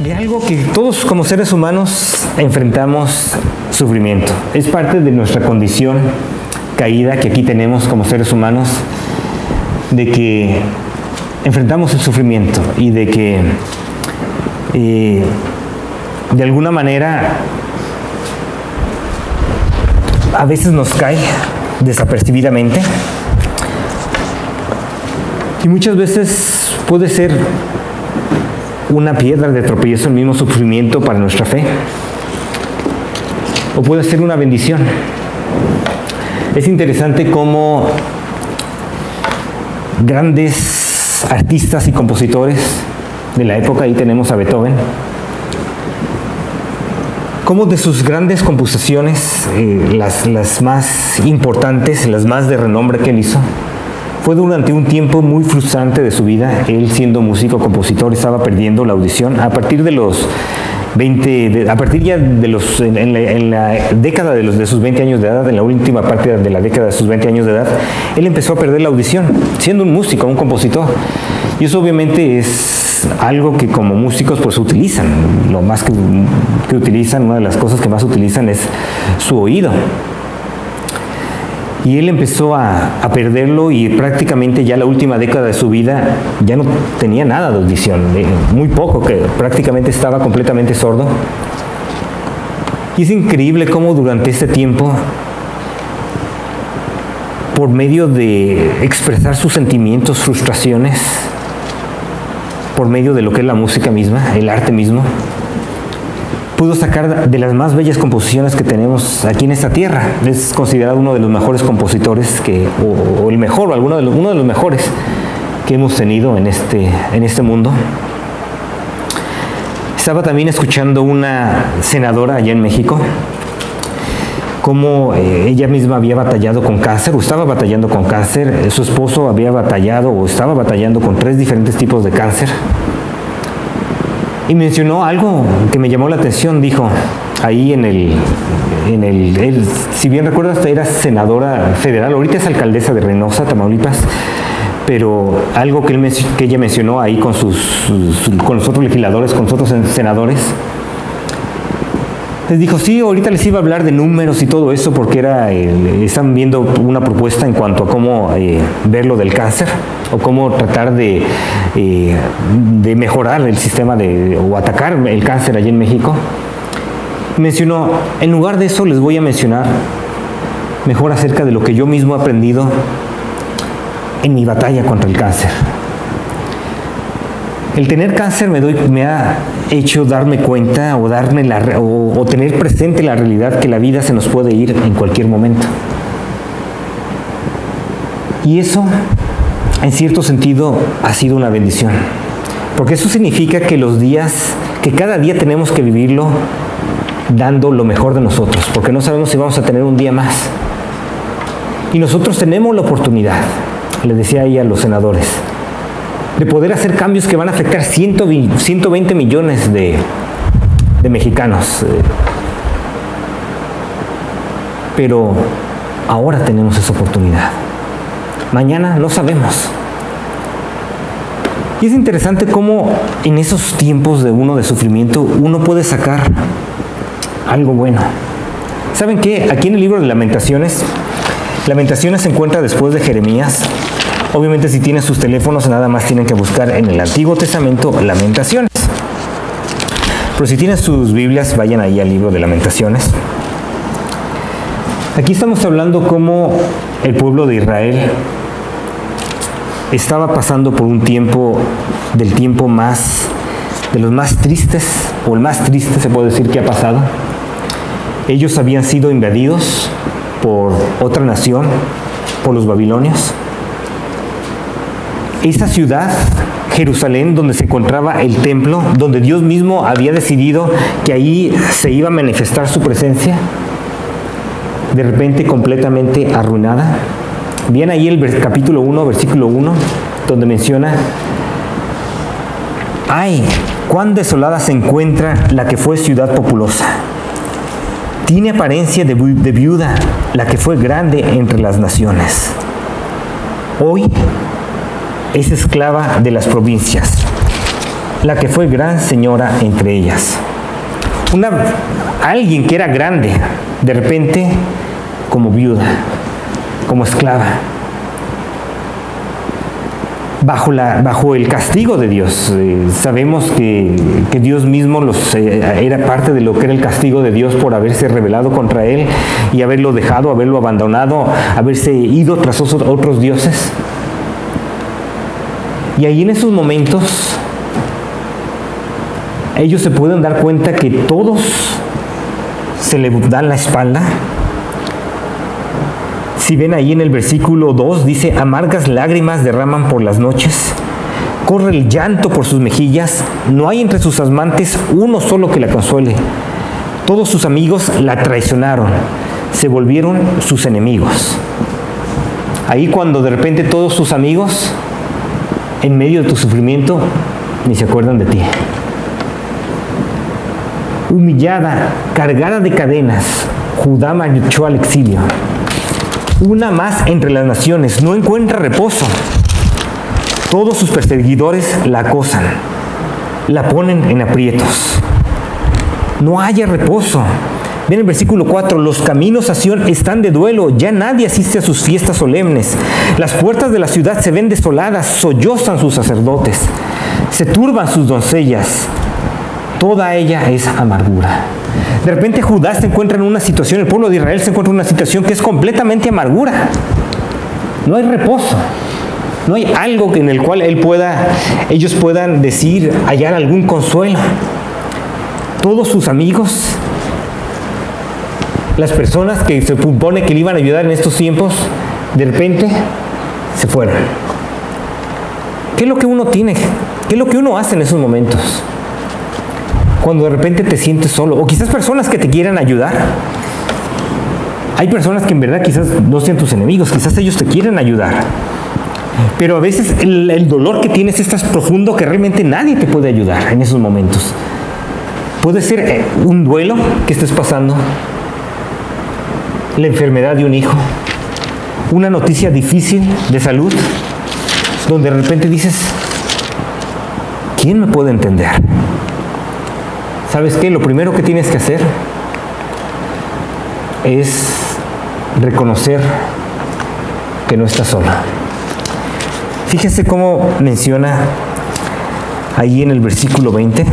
Hay algo que todos como seres humanos enfrentamos: sufrimiento. Es parte de nuestra condición caída que aquí tenemos como seres humanos, de que enfrentamos el sufrimiento y de que de alguna manera a veces nos cae desapercibidamente y muchas veces puede ser una piedra de tropiezo el mismo sufrimiento para nuestra fe, o puede ser una bendición. Es interesante cómo grandes artistas y compositores de la época, ahí tenemos a Beethoven, cómo de sus grandes composiciones, las más importantes, las más de renombre que él hizo, fue durante un tiempo muy frustrante de su vida. Él, siendo músico, compositor, estaba perdiendo la audición. A partir de los 20, en la década de sus 20 años de edad, en la última parte de la década de sus 20 años de edad, él empezó a perder la audición, siendo un músico, un compositor. Y eso obviamente es algo que como músicos pues utilizan. Lo más que utilizan, una de las cosas que más utilizan es su oído. Y él empezó a perderlo, y prácticamente ya la última década de su vida ya no tenía nada de audición, muy poco, que prácticamente estaba completamente sordo. Y es increíble cómo durante este tiempo, por medio de expresar sus sentimientos, frustraciones, por medio de lo que es la música misma, el arte mismo, pudo sacar de las más bellas composiciones que tenemos aquí en esta tierra. Es considerado uno de los mejores compositores, o el mejor, o uno de los mejores que hemos tenido en este mundo. Estaba también escuchando una senadora allá en México, cómo ella misma había batallado con cáncer, o estaba batallando con cáncer. Su esposo había batallado, o estaba batallando con 3 diferentes tipos de cáncer. Y mencionó algo que me llamó la atención. Dijo, ahí él, si bien recuerdas, era senadora federal, ahorita es alcaldesa de Reynosa, Tamaulipas, pero algo que ella mencionó ahí con los otros legisladores, con los otros senadores, les dijo, sí, ahorita les iba a hablar de números y todo eso, porque están viendo una propuesta en cuanto a cómo ver lo del cáncer, o cómo tratar de mejorar el sistema o atacar el cáncer allí en México. Mencionó, en lugar de eso les voy a mencionar mejor acerca de lo que yo mismo he aprendido en mi batalla contra el cáncer. El tener cáncer me ha hecho darme cuenta, o tener presente la realidad que la vida se nos puede ir en cualquier momento. Y eso, en cierto sentido, ha sido una bendición. Porque eso significa que cada día tenemos que vivirlo dando lo mejor de nosotros, porque no sabemos si vamos a tener un día más. Y nosotros tenemos la oportunidad, les decía ahí a los senadores, de poder hacer cambios que van a afectar 120 millones de mexicanos. Pero ahora tenemos esa oportunidad. Mañana no sabemos. Y es interesante cómo en esos tiempos de sufrimiento uno puede sacar algo bueno. ¿Saben qué? Aquí en el libro de Lamentaciones se encuentra después de Jeremías. Obviamente, si tienen sus teléfonos, nada más tienen que buscar en el Antiguo Testamento Lamentaciones. Pero si tienen sus Biblias, vayan ahí al libro de Lamentaciones. Aquí estamos hablando cómo el pueblo de Israel estaba pasando por un tiempo, de los más tristes, o el más triste se puede decir que ha pasado. Ellos habían sido invadidos por otra nación, por los babilonios. Esa ciudad, Jerusalén, donde se encontraba el templo, donde Dios mismo había decidido que ahí se iba a manifestar su presencia, de repente completamente arruinada. Bien ahí el capítulo 1, versículo 1, donde menciona: ¡ay, cuán desolada se encuentra la que fue ciudad populosa! Tiene apariencia de viuda la que fue grande entre las naciones. Hoy es esclava de las provincias. la que fue gran señora entre ellas. Alguien que era grande, de repente, como viuda, como esclava, bajo el castigo de Dios. Sabemos que Dios mismo era parte de lo que era el castigo de Dios por haberse rebelado contra Él y haberlo dejado, haberlo abandonado, haberse ido tras otros dioses. Y ahí en esos momentos ellos se pueden dar cuenta que todos se le dan la espalda. Si ven ahí en el versículo 2, dice: amargas lágrimas derraman por las noches, corre el llanto por sus mejillas, no hay entre sus amantes uno solo que la consuele. Todos sus amigos la traicionaron, se volvieron sus enemigos. Ahí cuando de repente todos sus amigos, en medio de tu sufrimiento, ni se acuerdan de ti. Humillada, cargada de cadenas, Judá marchó al exilio. Una más entre las naciones, no encuentra reposo. Todos sus perseguidores la acosan, la ponen en aprietos. No haya reposo. Ven el versículo 4, los caminos a Sión están de duelo, ya nadie asiste a sus fiestas solemnes. Las puertas de la ciudad se ven desoladas, sollozan sus sacerdotes, se turban sus doncellas. Toda ella es amargura. De repente Judá se encuentra en una situación, el pueblo de Israel se encuentra en una situación que es completamente amargura. No hay reposo. No hay algo en el cual ellos puedan decir, hallar algún consuelo. Todos sus amigos, las personas que se supone que le iban a ayudar en estos tiempos, de repente se fueron. ¿Qué es lo que uno tiene? ¿Qué es lo que uno hace en esos momentos? Cuando de repente te sientes solo, o quizás personas que te quieran ayudar. Hay personas que en verdad quizás no sean tus enemigos, quizás ellos te quieren ayudar. Pero a veces el dolor que tienes es tan profundo que realmente nadie te puede ayudar en esos momentos. Puede ser un duelo que estés pasando, la enfermedad de un hijo, una noticia difícil de salud, donde de repente dices, ¿quién me puede entender? ¿Sabes qué? Lo primero que tienes que hacer es reconocer que no estás sola. Fíjese cómo menciona ahí en el versículo 20.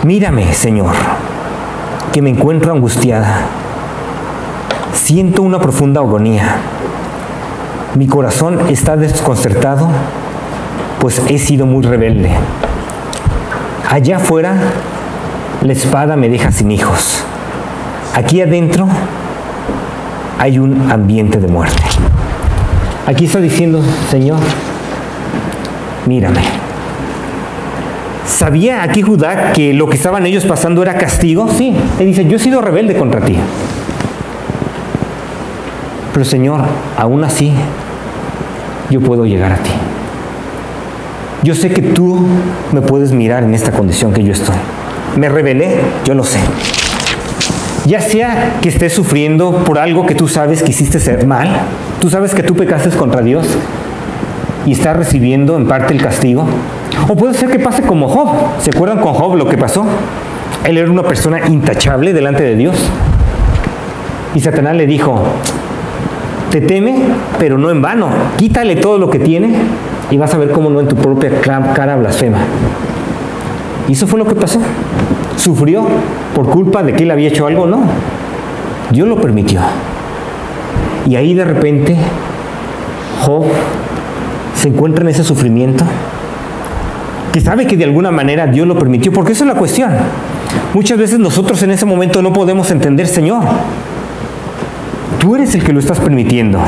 Mírame, Señor, que me encuentro angustiada. Siento una profunda agonía. Mi corazón está desconcertado, pues he sido muy rebelde. Allá afuera, la espada me deja sin hijos. Aquí adentro hay un ambiente de muerte. Aquí está diciendo, Señor, mírame. ¿Sabía aquí Judá que lo que estaban ellos pasando era castigo? Sí. Él dice, yo he sido rebelde contra ti. Pero Señor, aún así, yo puedo llegar a ti. Yo sé que tú me puedes mirar en esta condición que yo estoy. Me rebelé, yo lo sé. Ya sea que estés sufriendo por algo que tú sabes que hiciste ser mal, tú sabes que tú pecaste contra Dios y estás recibiendo en parte el castigo. O puede ser que pase como Job. ¿Se acuerdan con Job lo que pasó? Él era una persona intachable delante de Dios. Y Satanás le dijo, te teme, pero no en vano. Quítale todo lo que tiene y vas a ver cómo no en tu propia cara blasfema. Y eso fue lo que pasó. ¿Sufrió por culpa de que él había hecho algo? No. Dios lo permitió. Y ahí de repente Job se encuentra en ese sufrimiento que sabe que de alguna manera Dios lo permitió, porque esa es la cuestión. Muchas veces nosotros en ese momento no podemos entender, Señor, tú eres el que lo estás permitiendo.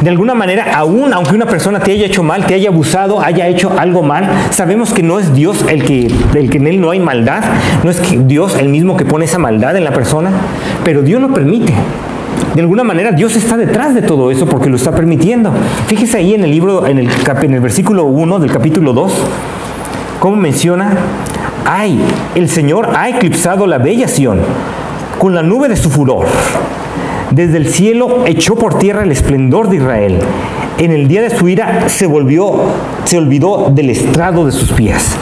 De alguna manera, aún aunque una persona te haya hecho mal, te haya abusado, haya hecho algo mal, sabemos que no es Dios el que en él no hay maldad, no es que Dios el mismo que pone esa maldad en la persona, pero Dios lo permite. De alguna manera Dios está detrás de todo eso porque lo está permitiendo. Fíjese ahí en el libro, en el versículo 1 del capítulo 2, cómo menciona, ay, el Señor ha eclipsado la bella Sión con la nube de su furor. Desde el cielo echó por tierra el esplendor de Israel. en el día de su ira se olvidó del estrado de sus pies.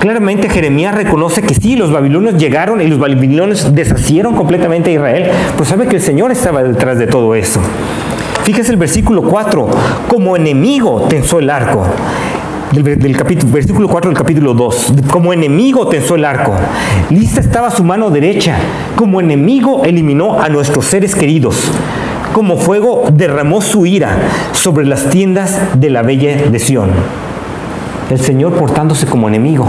Claramente Jeremías reconoce que sí, los babilonios llegaron y los babilonios deshacieron completamente a Israel, pero sabe que el Señor estaba detrás de todo eso. Fíjese el versículo 4, como enemigo tensó el arco. Versículo 4 del capítulo 2, como enemigo tensó el arco, lista estaba su mano derecha, como enemigo eliminó a nuestros seres queridos, como fuego derramó su ira sobre las tiendas de la bella de Sión. El Señor portándose como enemigo.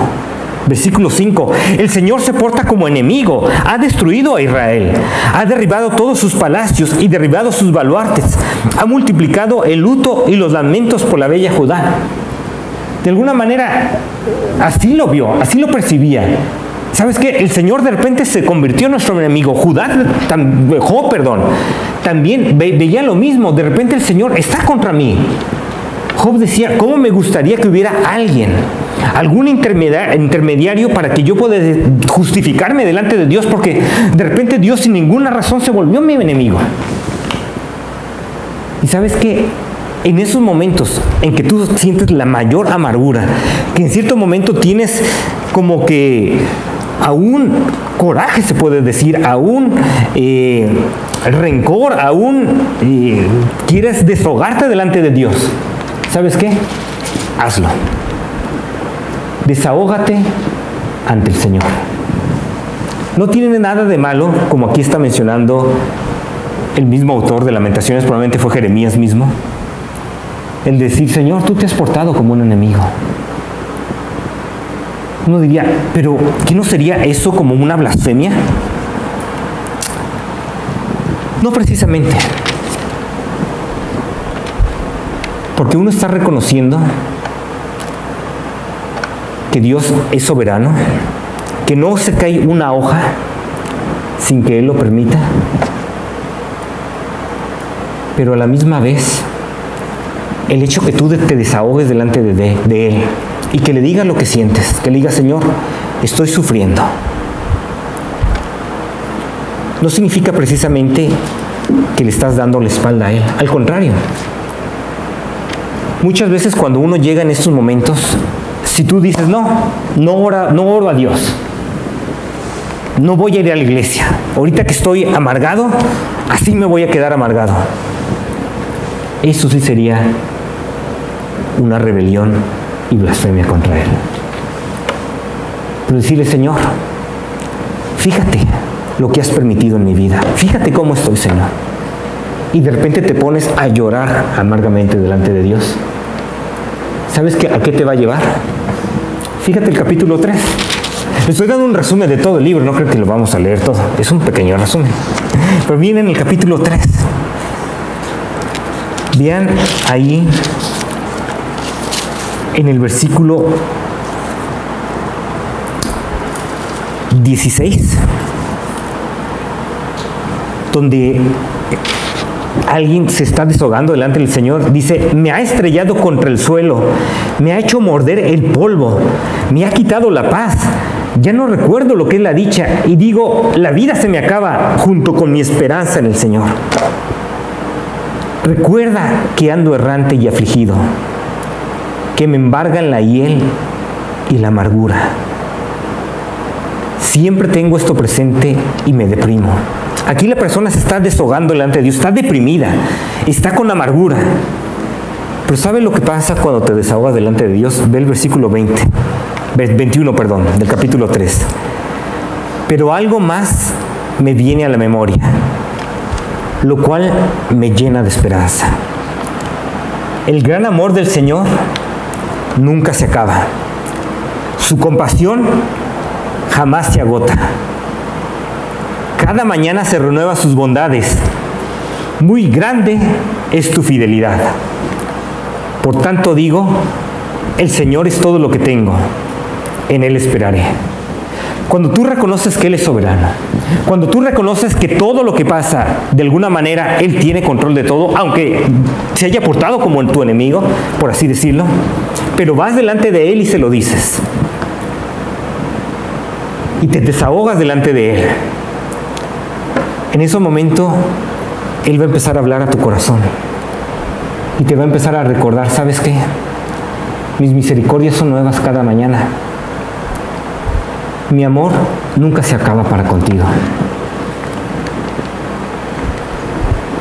Versículo 5, el Señor se porta como enemigo, ha destruido a Israel, ha derribado todos sus palacios y derribado sus baluartes, ha multiplicado el luto y los lamentos por la bella Judá. De alguna manera, así lo vio, así lo percibía. ¿Sabes qué? El Señor de repente se convirtió en nuestro enemigo. Job, también veía lo mismo. De repente el Señor está contra mí. Job decía, ¿cómo me gustaría que hubiera alguien, algún intermediario para que yo pueda justificarme delante de Dios? Porque de repente Dios sin ninguna razón se volvió mi enemigo. ¿Y sabes qué? En esos momentos en que tú sientes la mayor amargura, que en cierto momento tienes como que aún coraje, se puede decir, aún rencor, aún quieres desahogarte delante de Dios, ¿sabes qué? Hazlo. Desahógate ante el Señor. No tiene nada de malo, como aquí está mencionando el mismo autor de Lamentaciones, probablemente fue Jeremías mismo, el decir, Señor, tú te has portado como un enemigo. Uno diría, pero ¿qué no sería eso como una blasfemia? No precisamente. Porque uno está reconociendo que Dios es soberano, que no se cae una hoja sin que Él lo permita, pero a la misma vez el hecho que tú te desahogues delante de Él y que le digas lo que sientes, que le digas, Señor, estoy sufriendo, no significa precisamente que le estás dando la espalda a Él. Al contrario, muchas veces cuando uno llega en estos momentos, si tú dices, no oro a Dios, no voy a ir a la iglesia, ahorita que estoy amargado, así me voy a quedar amargado, eso sí sería una rebelión y blasfemia contra Él. Pero decirle, Señor, fíjate lo que has permitido en mi vida, fíjate cómo estoy, Señor, y de repente te pones a llorar amargamente delante de Dios. ¿Sabes a qué te va a llevar? Fíjate el capítulo 3. Le estoy dando un resumen de todo el libro, no creo que lo vamos a leer todo, es un pequeño resumen, pero viene en el capítulo 3. Vean ahí en el versículo 16, donde alguien se está desahogando delante del Señor, dice, me ha estrellado contra el suelo, me ha hecho morder el polvo, me ha quitado la paz, ya no recuerdo lo que es la dicha, y digo, la vida se me acaba junto con mi esperanza en el Señor. Recuerda que ando errante y afligido, que me embargan la hiel y la amargura. Siempre tengo esto presente y me deprimo. Aquí la persona se está desahogando delante de Dios, está deprimida, está con amargura. Pero ¿sabe lo que pasa cuando te desahogas delante de Dios? Ve el versículo 21, del capítulo 3. Pero algo más me viene a la memoria, lo cual me llena de esperanza. El gran amor del Señor nunca se acaba. Su compasión jamás se agota. Cada mañana se renueva sus bondades. Muy grande es tu fidelidad. Por tanto digo, el Señor es todo lo que tengo. En Él esperaré. Cuando tú reconoces que Él es soberano, cuando tú reconoces que todo lo que pasa, de alguna manera, Él tiene control de todo, aunque se haya portado como tu enemigo, por así decirlo, pero vas delante de Él y se lo dices. Y te desahogas delante de Él. En ese momento, Él va a empezar a hablar a tu corazón. Y te va a empezar a recordar, ¿sabes qué? Mis misericordias son nuevas cada mañana. Mi amor nunca se acaba para contigo.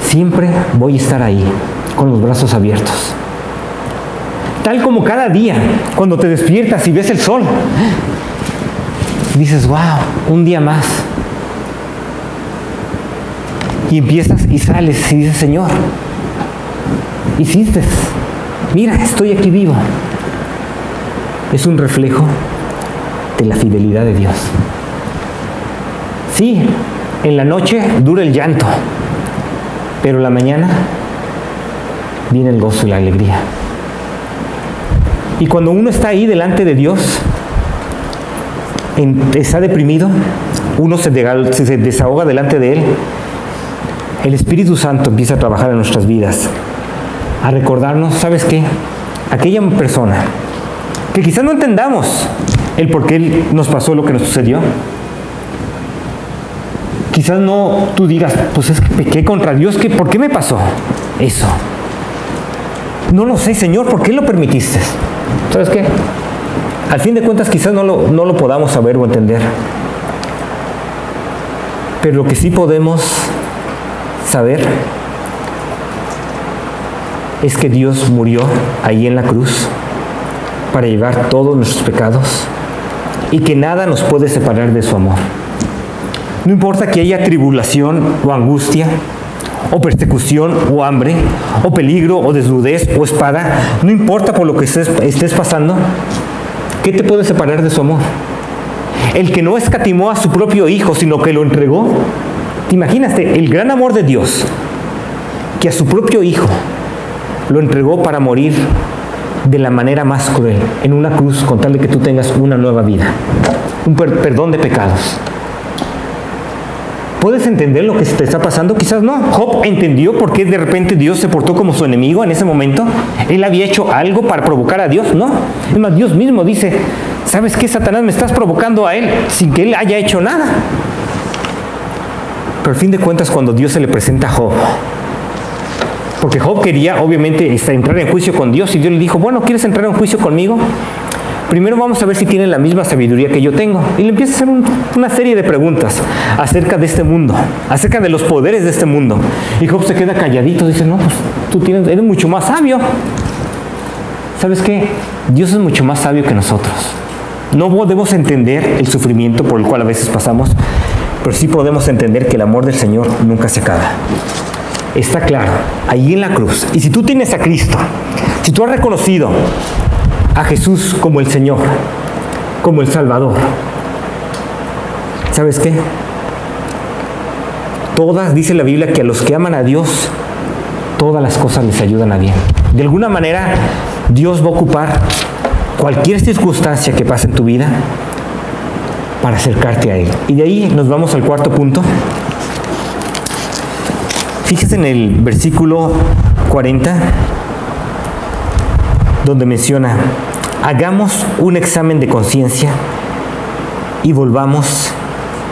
Siempre voy a estar ahí, con los brazos abiertos. Tal como cada día, cuando te despiertas y ves el sol, dices, wow, un día más. Y empiezas y sales y dices, Señor, hiciste, mira, estoy aquí vivo. Es un reflejo de la fidelidad de Dios. Sí, en la noche dura el llanto, pero en la mañana viene el gozo y la alegría. Y cuando uno está ahí delante de Dios, está deprimido, uno se desahoga delante de Él, el Espíritu Santo empieza a trabajar en nuestras vidas, a recordarnos, ¿sabes qué? Aquella persona que quizás no entendamos el por qué nos pasó lo que nos sucedió. Quizás no tú digas, pues es que pequé contra Dios, ¿por qué me pasó eso? No lo sé, Señor, ¿por qué lo permitiste? ¿Sabes qué? Al fin de cuentas quizás no lo podamos saber o entender. Pero lo que sí podemos saber es que Dios murió ahí en la cruz para llevar todos nuestros pecados y que nada nos puede separar de su amor. No importa que haya tribulación o angustia, o persecución o hambre, o peligro o desnudez o espada, no importa por lo que estés pasando, ¿qué te puede separar de su amor? El que no escatimó a su propio Hijo, sino que lo entregó. Imagínate el gran amor de Dios, que a su propio Hijo lo entregó para morir de la manera más cruel, en una cruz, con tal de que tú tengas una nueva vida, un perdón de pecados. ¿Puedes entender lo que te está pasando? Quizás no. Job entendió por qué de repente Dios se portó como su enemigo en ese momento. Él había hecho algo para provocar a Dios, ¿no? Es más, Dios mismo dice, ¿sabes qué, Satanás? Me estás provocando a él sin que él haya hecho nada. Pero al fin de cuentas, cuando Dios se le presenta a Job, porque Job quería obviamente entrar en juicio con Dios, y Dios le dijo, bueno, ¿quieres entrar en juicio conmigo? Primero vamos a ver si tiene la misma sabiduría que yo tengo. Y le empieza a hacer una serie de preguntas acerca de este mundo, acerca de los poderes de este mundo. Y Job se queda calladito, dice, no, pues eres mucho más sabio. ¿Sabes qué? Dios es mucho más sabio que nosotros. No podemos entender el sufrimiento por el cual a veces pasamos, pero sí podemos entender que el amor del Señor nunca se acaba. Está claro, ahí en la cruz. Y si tú tienes a Cristo, si tú has reconocido a Jesús como el Señor, como el Salvador, ¿sabes qué? Dice la Biblia que a los que aman a Dios, todas las cosas les ayudan a bien. De alguna manera, Dios va a ocupar cualquier circunstancia que pase en tu vida para acercarte a Él. Y de ahí nos vamos al cuarto punto. Fíjese en el versículo 40, donde menciona, hagamos un examen de conciencia y volvamos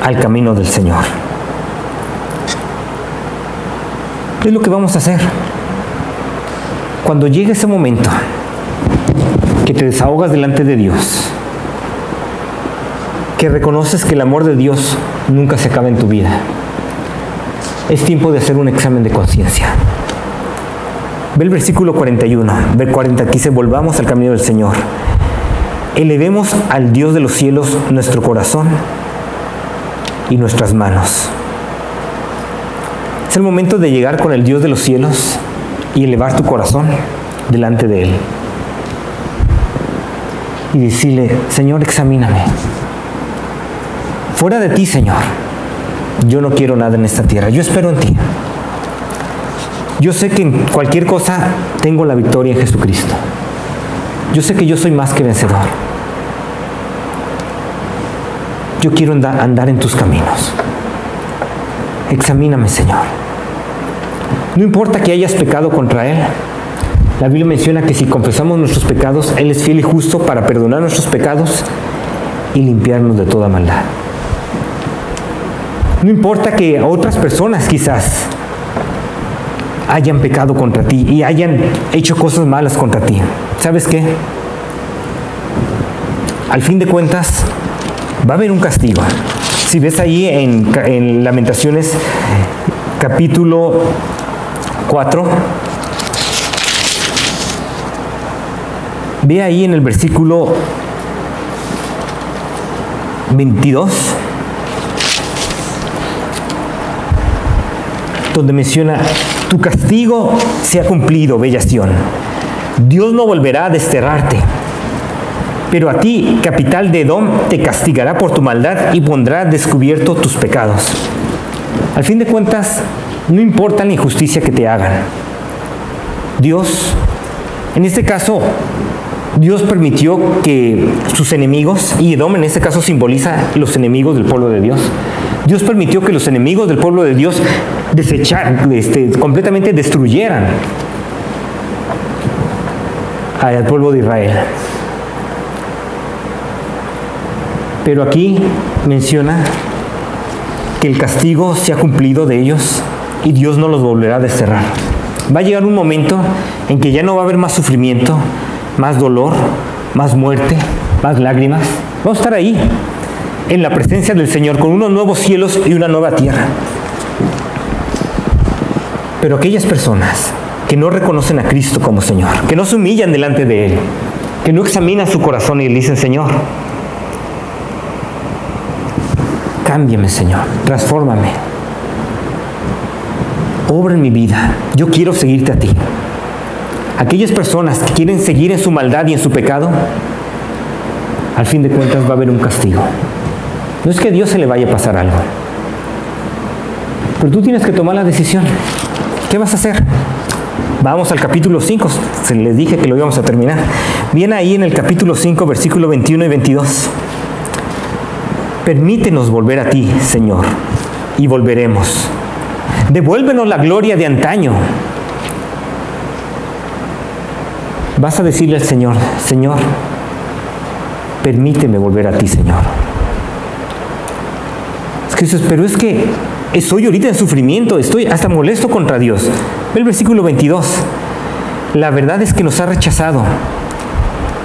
al camino del Señor. Es lo que vamos a hacer. Cuando llegue ese momento que te desahogas delante de Dios, que reconoces que el amor de Dios nunca se acaba en tu vida, es tiempo de hacer un examen de conciencia. Ve el versículo 41, ve 40, aquí dice, volvamos al camino del Señor. Elevemos al Dios de los cielos nuestro corazón y nuestras manos. Es el momento de llegar con el Dios de los cielos y elevar tu corazón delante de Él. Y decirle, Señor, examíname. Fuera de ti, Señor, yo no quiero nada en esta tierra, yo espero en ti. Yo sé que en cualquier cosa tengo la victoria en Jesucristo. Yo sé que yo soy más que vencedor. Yo quiero andar en tus caminos. Examíname, Señor. No importa que hayas pecado contra Él. La Biblia menciona que si confesamos nuestros pecados, Él es fiel y justo para perdonar nuestros pecados y limpiarnos de toda maldad. No importa que otras personas quizás hayan pecado contra ti y hayan hecho cosas malas contra ti. ¿Sabes qué? Al fin de cuentas, va a haber un castigo. Si ves ahí en Lamentaciones, capítulo 4, ve ahí en el versículo 22, donde menciona: tu castigo se ha cumplido, bella Sión. Dios no volverá a desterrarte. Pero a ti, capital de Edom, te castigará por tu maldad y pondrá descubierto tus pecados. Al fin de cuentas, no importa la injusticia que te hagan. Dios, en este caso, Dios permitió que sus enemigos, y Edom en este caso simboliza los enemigos del pueblo de Dios, Dios permitió que los enemigos del pueblo de Dios completamente destruyeran al pueblo de Israel. Pero aquí menciona que el castigo se ha cumplido de ellos y Dios no los volverá a desterrar. Va a llegar un momento en que ya no va a haber más sufrimiento, más dolor, más muerte, más lágrimas. Vamos a estar ahí, en la presencia del Señor, con unos nuevos cielos y una nueva tierra. Pero aquellas personas que no reconocen a Cristo como Señor, que no se humillan delante de Él, que no examinan su corazón y le dicen: Señor, cámbiame, Señor, transfórmame, obra en mi vida, yo quiero seguirte a ti. Aquellas personas que quieren seguir en su maldad y en su pecado, al fin de cuentas va a haber un castigo. No es que a Dios se le vaya a pasar algo, pero tú tienes que tomar la decisión. ¿Qué vas a hacer? Vamos al capítulo 5, se les dije que lo íbamos a terminar. Viene ahí en el capítulo 5, versículo 21 y 22. Permítenos volver a ti, Señor, y volveremos. Devuélvenos la gloria de antaño. Vas a decirle al Señor: Señor, permíteme volver a ti, Señor. Es que dices: pero es que estoy ahorita en sufrimiento, estoy hasta molesto contra Dios. Ve el versículo 22. La verdad es que nos has rechazado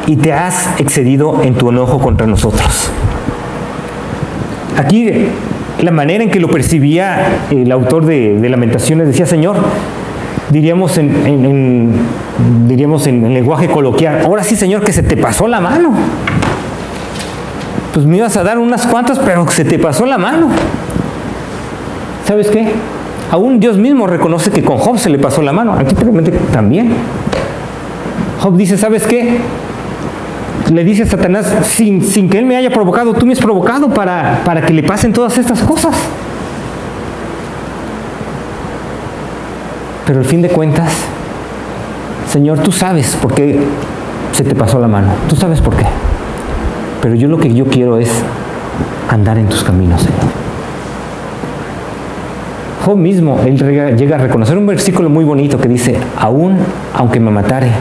y te has excedido en tu enojo contra nosotros. Aquí la manera en que lo percibía el autor de Lamentaciones decía: Señor, diríamos en lenguaje coloquial, ahora sí, Señor, que se te pasó la mano. Pues me ibas a dar unas cuantas, pero se te pasó la mano. ¿Sabes qué? Aún Dios mismo reconoce que con Job se le pasó la mano. Aquí realmente también. Job dice: ¿sabes qué? Le dice a Satanás: sin que él me haya provocado, tú me has provocado para que le pasen todas estas cosas. Pero al fin de cuentas, Señor, tú sabes por qué se te pasó la mano. Tú sabes por qué. Pero lo que yo quiero es andar en tus caminos, Señor. Job mismo, él llega a reconocer un versículo muy bonito que dice: aún aunque me matare,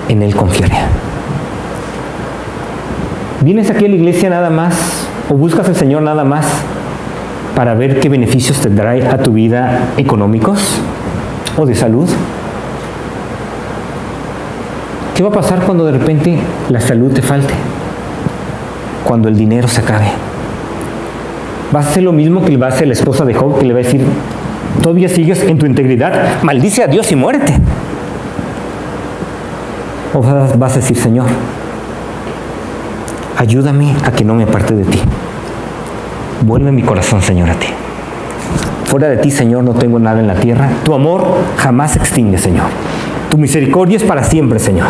en él confiaré. ¿Vienes aquí a la iglesia nada más o buscas al Señor nada más para ver qué beneficios te trae a tu vida económicos o de salud? ¿Qué va a pasar cuando de repente la salud te falte? Cuando el dinero se acabe. ¿Vas a hacer lo mismo que le va a hacer la esposa de Job, que le va a decir: todavía sigues en tu integridad, maldice a Dios y muérete? ¿O vas a decir: Señor, ayúdame a que no me aparte de ti? Vuelve mi corazón, Señor, a ti. Fuera de ti, Señor, no tengo nada en la tierra. Tu amor jamás se extingue, Señor. Tu misericordia es para siempre, Señor.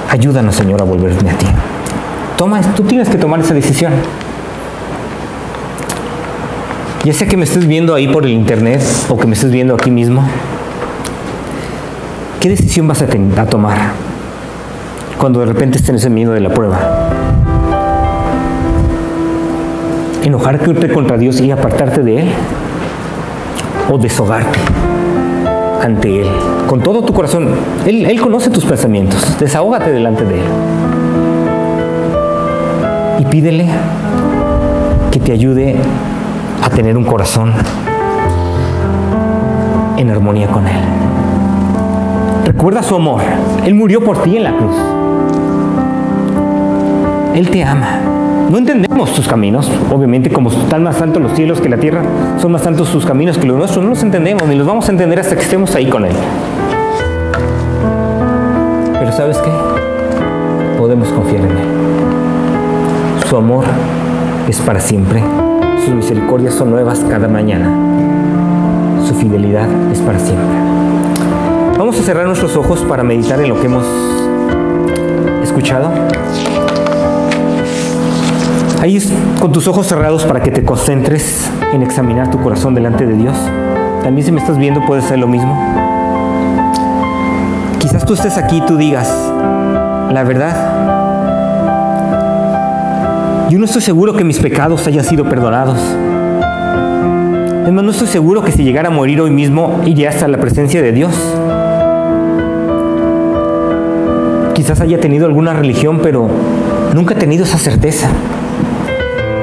Ayúdanos, Señor, a volverme a ti. Tú tienes que tomar esa decisión. Ya sea que me estés viendo ahí por el internet o que me estés viendo aquí mismo, ¿qué decisión vas a tomar cuando de repente estés en medio de la prueba? ¿Enojarte contra Dios y apartarte de Él? ¿O deshogarte ante Él con todo tu corazón? Él conoce tus pensamientos. Desahógate delante de Él y pídele que te ayude a tener un corazón en armonía con Él. Recuerda su amor. Él murió por ti en la cruz. Él te ama. No entendemos sus caminos. Obviamente, como están más altos los cielos que la tierra, son más altos sus caminos que los nuestros. No los entendemos, ni los vamos a entender hasta que estemos ahí con Él. Pero ¿sabes qué? Podemos confiar en Él. Su amor es para siempre. Sus misericordias son nuevas cada mañana. Su fidelidad es para siempre. Vamos a cerrar nuestros ojos para meditar en lo que hemos escuchado. Ahí con tus ojos cerrados para que te concentres en examinar tu corazón delante de Dios. También si me estás viendo puede ser lo mismo. Quizás tú estés aquí y tú digas, la verdad, yo no estoy seguro que mis pecados hayan sido perdonados. Además, no estoy seguro que si llegara a morir hoy mismo iría hasta la presencia de Dios. Quizás haya tenido alguna religión, pero nunca he tenido esa certeza.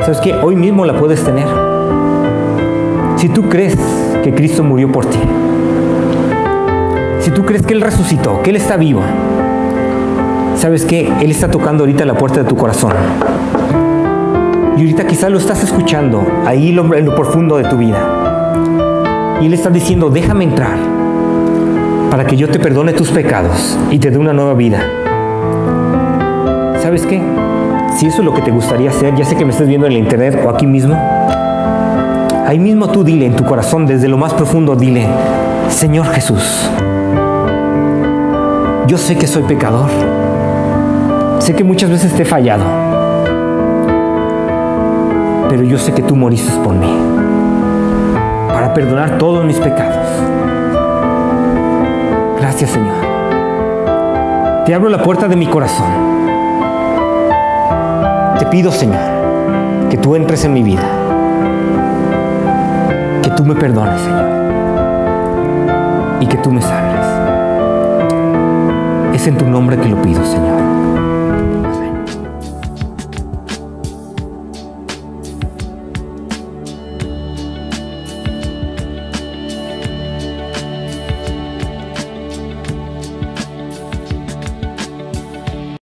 ¿Sabes qué? Hoy mismo la puedes tener. Si tú crees que Cristo murió por ti, si tú crees que Él resucitó, que Él está vivo, ¿sabes qué? Él está tocando ahorita la puerta de tu corazón. Y ahorita quizás lo estás escuchando, ahí en lo profundo de tu vida. Y Él está diciendo, déjame entrar, para que yo te perdone tus pecados y te dé una nueva vida. ¿Sabes qué? Si eso es lo que te gustaría hacer, ya sé que me estás viendo en el internet o aquí mismo, ahí mismo tú dile en tu corazón, desde lo más profundo, dile, Señor Jesús, yo sé que soy pecador, sé que muchas veces te he fallado, pero yo sé que tú moriste por mí, para perdonar todos mis pecados. Gracias, Señor. Te abro la puerta de mi corazón. Te pido, Señor, que tú entres en mi vida, que tú me perdones, Señor, y que tú me salves. Es en tu nombre que lo pido, Señor.